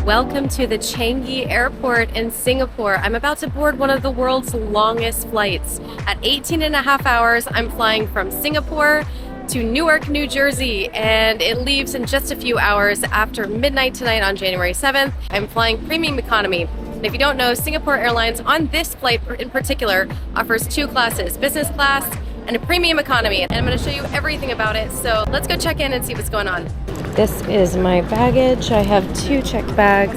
Welcome to the Changi Airport in Singapore. I'm about to board one of the world's longest flights. At 18.5 hours, I'm flying from Singapore to Newark, New Jersey, and it leaves in just a few hours after midnight tonight on January 7th. I'm flying premium economy. And if you don't know, Singapore Airlines on this flight in particular offers two classes, business class and a premium economy. And I'm going to show you everything about it. So let's go check in and see what's going on. This is my baggage. I have 2 checked bags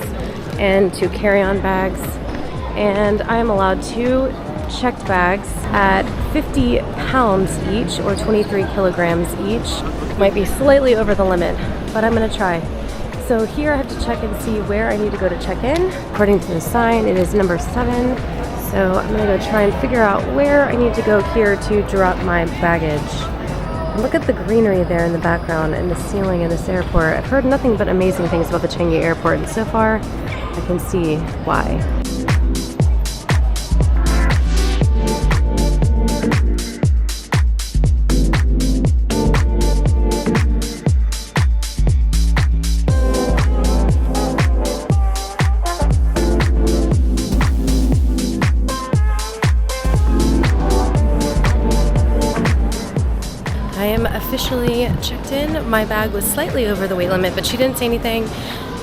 and 2 carry-on bags. And I am allowed 2 checked bags at 50 pounds each, or 23 kilograms each. Might be slightly over the limit, but I'm gonna try. So here I have to check and see where I need to go to check in. According to the sign, it is number 7. So I'm gonna go try and figure out where I need to go here to drop my baggage. Look at the greenery there in the background and the ceiling of this airport. I've heard nothing but amazing things about the Changi Airport, and so far I can see why. I am officially checked in. My bag was slightly over the weight limit, but she didn't say anything.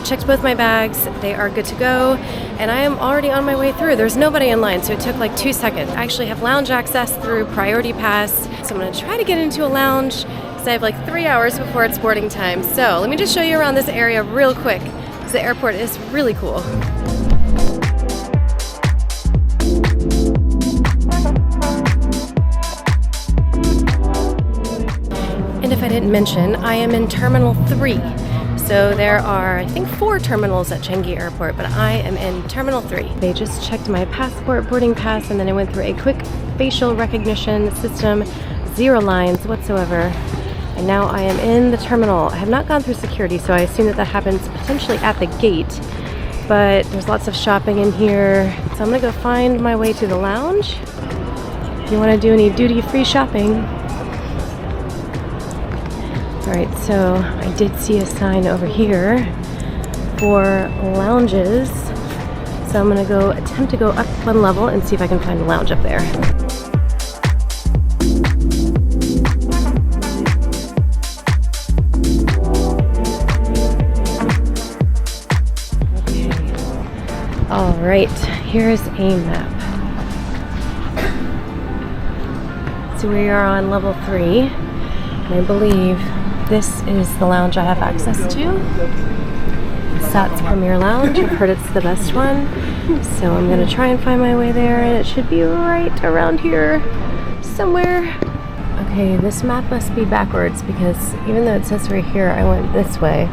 Checked both my bags. They are good to go. And I am already on my way through. There's nobody in line, so it took like 2 seconds. I actually have lounge access through Priority Pass. So I'm gonna try to get into a lounge because I have like 3 hours before it's boarding time. So let me just show you around this area real quick because the airport is really cool. And if I didn't mention, I am in Terminal 3. So there are, I think, 4 terminals at Changi Airport, but I am in Terminal 3. They just checked my passport, boarding pass, and then I went through a quick facial recognition system, 0 lines whatsoever. And now I am in the terminal. I have not gone through security, so I assume that happens potentially at the gate. But there's lots of shopping in here. So I'm gonna go find my way to the lounge. If you wanna do any duty-free shopping. Alright, so I did see a sign over here for lounges. So I'm gonna go attempt to go up 1 level and see if I can find a lounge up there. Okay. Alright, here's a map. So we are on level 3, and I believe this is the lounge I have access to. Sat's Premier Lounge. I've heard it's the best one. So I'm gonna try and find my way there, and it should be right around here somewhere. Okay, this map must be backwards because even though it says right here, I went this way.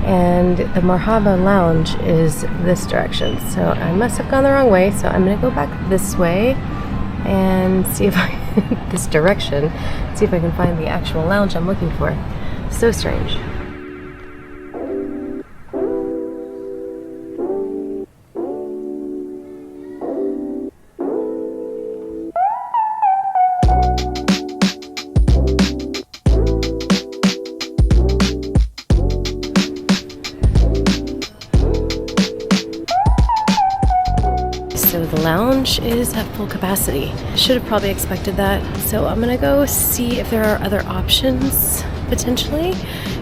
And the Marhaba Lounge is this direction. So I must have gone the wrong way. So I'm gonna go back this way and see if I, this direction, see if I can find the actual lounge I'm looking for. So strange. So the lounge is at full capacity. Should have probably expected that. So I'm gonna go see if there are other options potentially,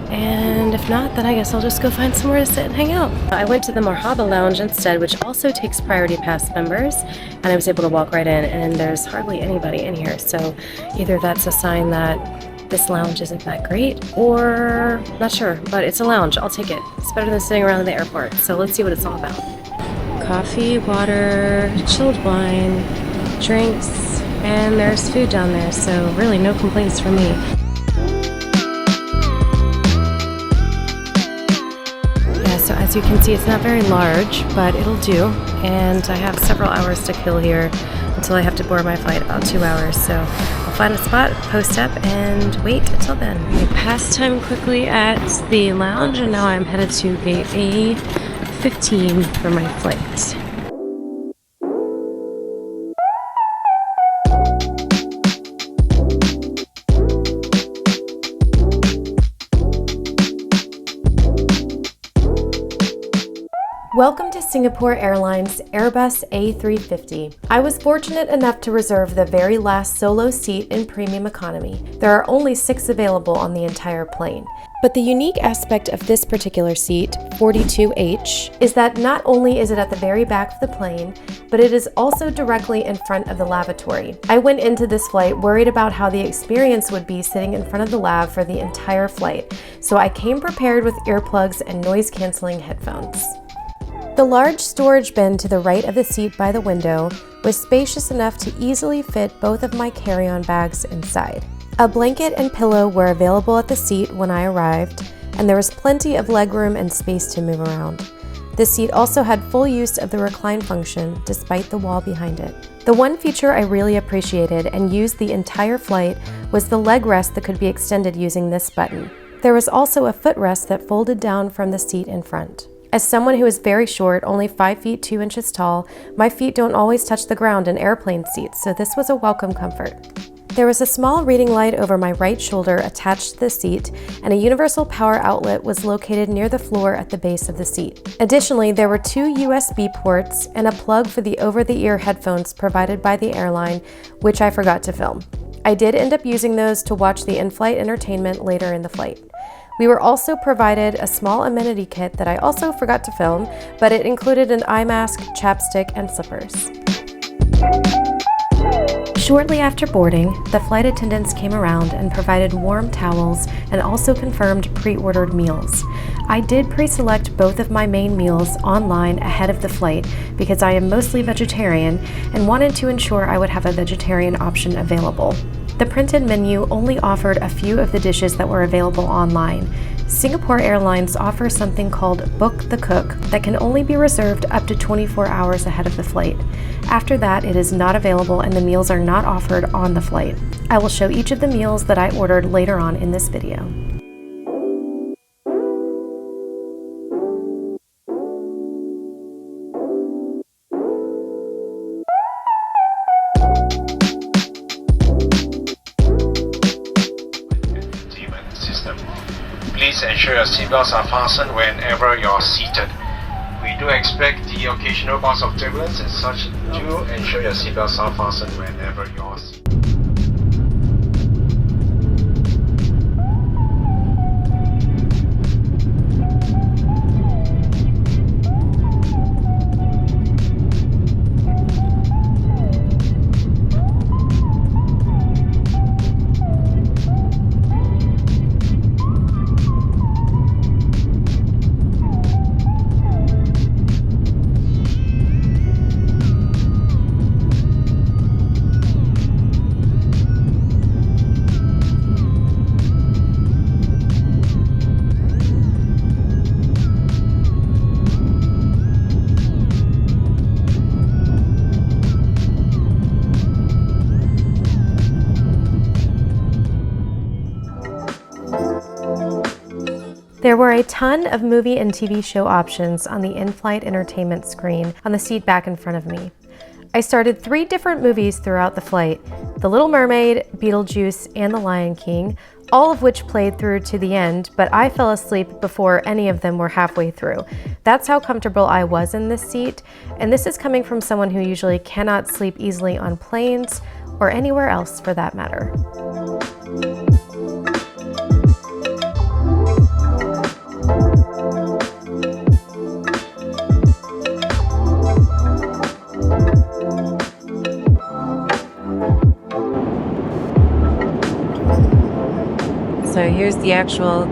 and if not, then I guess I'll just go find somewhere to sit and hang out. I went to the Marhaba Lounge instead, which also takes Priority Pass members, and I was able to walk right in, and there's hardly anybody in here. So either that's a sign that this lounge isn't that great, or not sure, but it's a lounge. I'll take it. It's better than sitting around in the airport. So let's see what it's all about. Coffee, water, chilled wine, drinks, and there's food down there, so really no complaints from me. Yeah, so as you can see, it's not very large, but it'll do, and I have several hours to kill here until I have to board my flight, about 2 hours, so I'll find a spot, post up, and wait until then. I passed time quickly at the lounge, and now I'm headed to gate A15 for my flight. Welcome to Singapore Airlines Airbus A350. I was fortunate enough to reserve the very last solo seat in premium economy. There are only 6 available on the entire plane. But the unique aspect of this particular seat, 42H, is that not only is it at the very back of the plane, but it is also directly in front of the lavatory. I went into this flight worried about how the experience would be sitting in front of the lav for the entire flight, so I came prepared with earplugs and noise-canceling headphones. The large storage bin to the right of the seat by the window was spacious enough to easily fit both of my carry-on bags inside. A blanket and pillow were available at the seat when I arrived, and there was plenty of legroom and space to move around. The seat also had full use of the recline function, despite the wall behind it. The one feature I really appreciated and used the entire flight was the leg rest that could be extended using this button. There was also a footrest that folded down from the seat in front. As someone who is very short, only 5 feet 2 inches tall, my feet don't always touch the ground in airplane seats, so this was a welcome comfort. There was a small reading light over my right shoulder attached to the seat, and a universal power outlet was located near the floor at the base of the seat. Additionally, there were 2 USB ports and a plug for the over-the-ear headphones provided by the airline, which I forgot to film. I did end up using those to watch the in-flight entertainment later in the flight. We were also provided a small amenity kit that I also forgot to film, but it included an eye mask, chapstick, and slippers. Shortly after boarding, the flight attendants came around and provided warm towels and also confirmed pre-ordered meals. I did pre-select both of my main meals online ahead of the flight because I am mostly vegetarian and wanted to ensure I would have a vegetarian option available. The printed menu only offered a few of the dishes that were available online. Singapore Airlines offers something called Book the Cook that can only be reserved up to 24 hours ahead of the flight. After that, it is not available and the meals are not offered on the flight. I will show each of the meals that I ordered later on in this video. Please ensure your seatbelts are fastened whenever you're seated. We do expect the occasional bouts of turbulence, as such, do ensure your seatbelts are fastened whenever you're seated. There were a ton of movie and TV show options on the in-flight entertainment screen on the seat back in front of me. I started 3 different movies throughout the flight: The Little Mermaid, Beetlejuice, and The Lion King, all of which played through to the end, but I fell asleep before any of them were halfway through. That's how comfortable I was in this seat, and this is coming from someone who usually cannot sleep easily on planes or anywhere else for that matter. So here's the actual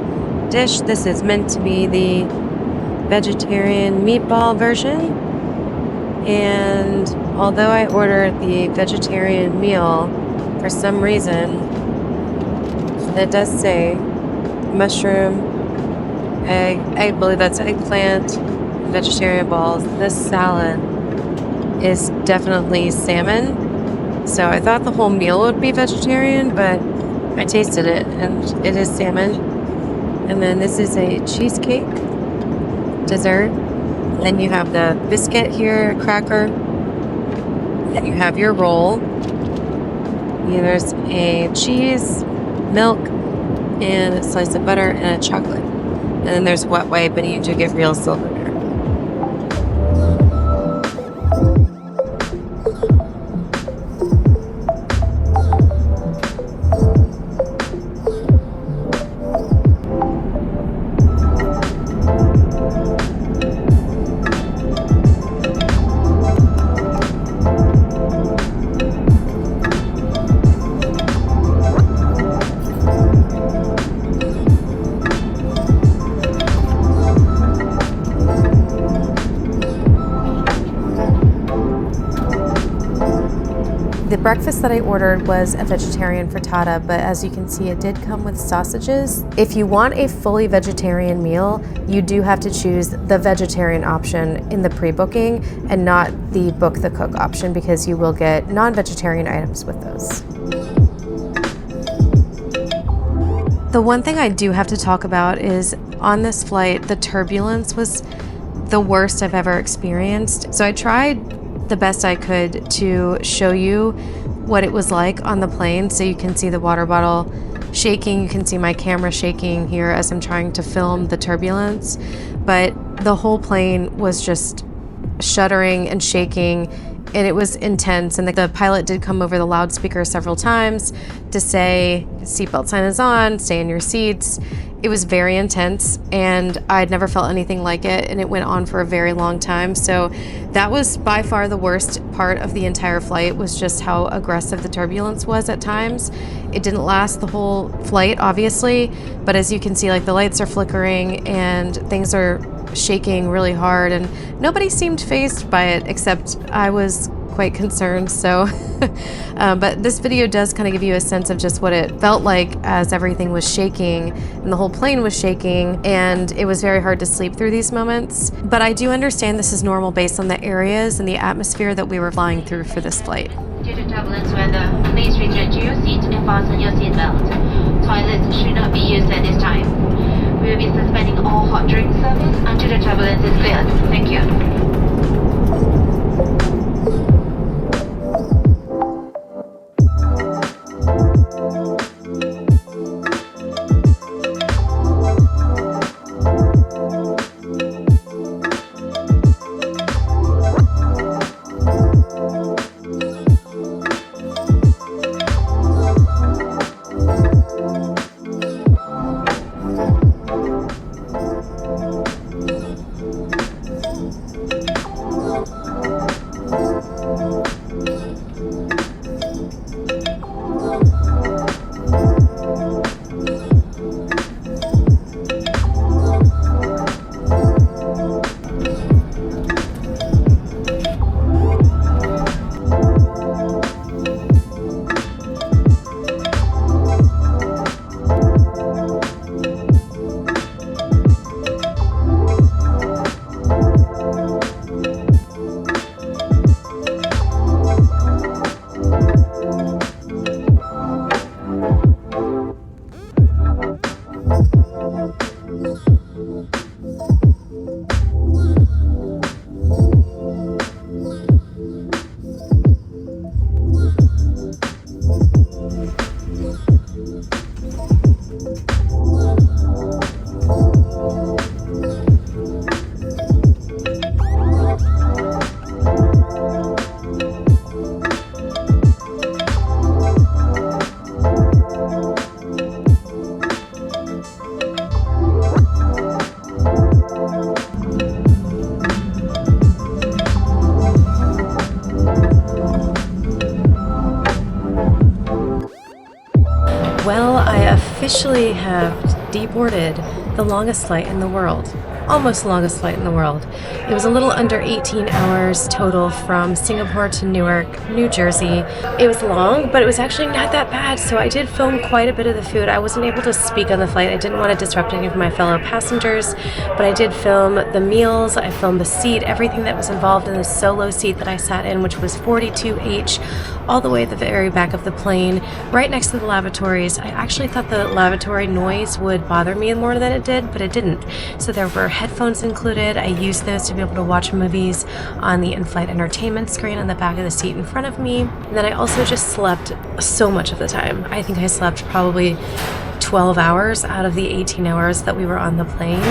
dish. This is meant to be the vegetarian meatball version. And although I ordered the vegetarian meal, for some reason, it does say mushroom, egg, I believe that's eggplant, vegetarian balls. This salad is definitely salmon. So I thought the whole meal would be vegetarian, but I tasted it and it is salmon. And then this is a cheesecake dessert. Then you have the biscuit here, cracker. Then you have your roll. There's a cheese, milk, and a slice of butter and a chocolate. And then there's wet wipe, and you do get real silverware. breakfast that I ordered was a vegetarian frittata, but as you can see, it did come with sausages. If you want a fully vegetarian meal, you do have to choose the vegetarian option in the pre-booking and not the book the cook option, because you will get non-vegetarian items with those. The one thing I do have to talk about is on this flight, the turbulence was the worst I've ever experienced. So I tried the best I could to show you what it was like on the plane. So you can see the water bottle shaking. You can see my camera shaking here as I'm trying to film the turbulence. But the whole plane was just shuddering and shaking, and it was intense. And the pilot did come over the loudspeaker several times to say, seatbelt sign is on, stay in your seats. It was very intense, and I'd never felt anything like it, and it went on for a very long time. So that was by far the worst part of the entire flight, was just how aggressive the turbulence was at times. It didn't last the whole flight, obviously, but as you can see, like, the lights are flickering and things are shaking really hard, and nobody seemed fazed by it except I was quite concerned. So but this video does kind of give you a sense of just what it felt like as everything was shaking and the whole plane was shaking, and it was very hard to sleep through these moments. But I do understand this is normal based on the areas and the atmosphere that we were flying through for this flight. Due to turbulence weather, please return to your seat and fasten your seatbelt. Toilets should not be used at this time. We will be suspending all hot drink service until the turbulence is cleared. Thank you. Well, I officially have deboarded the longest flight in the world. Almost the longest flight in the world. It was a little under 18 hours total from Singapore to Newark, New Jersey. It was long, but it was actually not that bad, so I did film quite a bit of the food. I wasn't able to speak on the flight. I didn't want to disrupt any of my fellow passengers, but I did film the meals, I filmed the seat, everything that was involved in the solo seat that I sat in, which was 42H, all the way at the very back of the plane, right next to the lavatories. I actually thought the lavatory noise would bother me more than it did, but it didn't. So there were headphones included. I used those to be able to watch movies on the in-flight entertainment screen on the back of the seat in front of me. And then I also just slept so much of the time. I think I slept probably 12 hours out of the 18 hours that we were on the plane,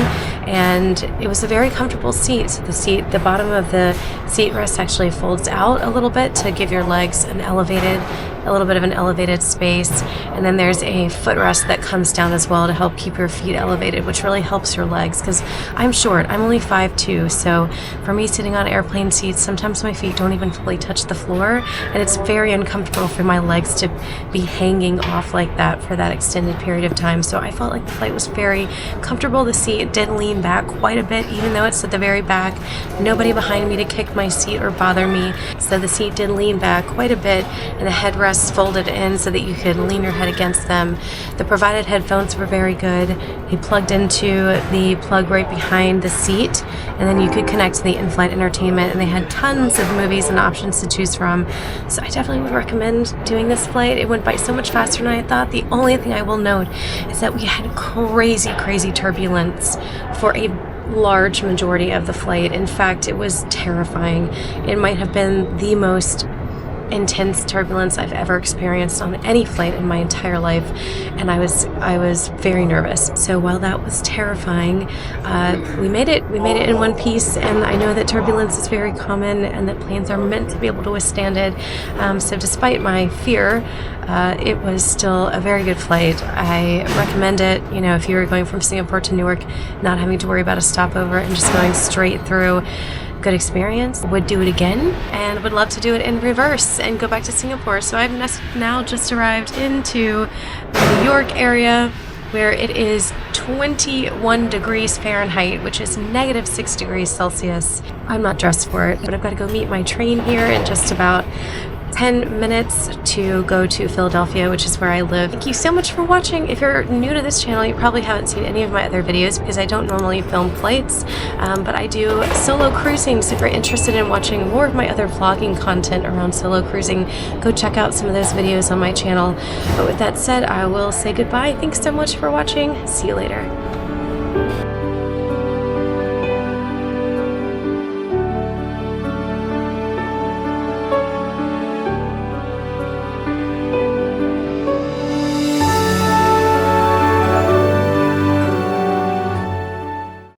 and it was a very comfortable seat. The bottom of the seat rest actually folds out a little bit to give your legs an elevated a little bit of an elevated space, and then there's a footrest that comes down as well to help keep your feet elevated, which really helps your legs, because I'm short. I'm only 5'2", so for me sitting on airplane seats, sometimes my feet don't even fully touch the floor, and it's very uncomfortable for my legs to be hanging off like that for that extended period of time. So I felt like the flight was very comfortable. The seat did lean back quite a bit, even though it's at the very back. Nobody behind me to kick my seat or bother me, so the seat did lean back quite a bit, and the headrests folded in so that you could lean your head against them. The provided headphones were very good. They plugged into the plug right behind the seat, and then you could connect to the in-flight entertainment, and they had tons of movies and options to choose from. So I definitely would recommend doing this flight. It went by so much faster than I thought. The only thing I will note is that we had crazy turbulence for a large majority of the flight. In fact, it was terrifying. It might have been the most intense turbulence I've ever experienced on any flight in my entire life, and I was very nervous. So while that was terrifying, we made it in one piece, and I know that turbulence is very common and that planes are meant to be able to withstand it. So despite my fear, it was still a very good flight. I recommend it, if you were going from Singapore to Newark, not having to worry about a stopover and just going straight through. Good experience. Would do it again, and would love to do it in reverse and go back to Singapore. So I've now just arrived into the New York area, where it is 21 degrees Fahrenheit, which is -6 degrees Celsius. I'm not dressed for it, but I've got to go meet my train here in just about 10 minutes to go to Philadelphia, which is where I live. Thank you so much for watching. If you're new to this channel, you probably haven't seen any of my other videos because I don't normally film flights, but I do solo cruising, so if you're interested in watching more of my other vlogging content around solo cruising, go check out some of those videos on my channel. But with that said, I will say goodbye. Thanks so much for watching. See you later.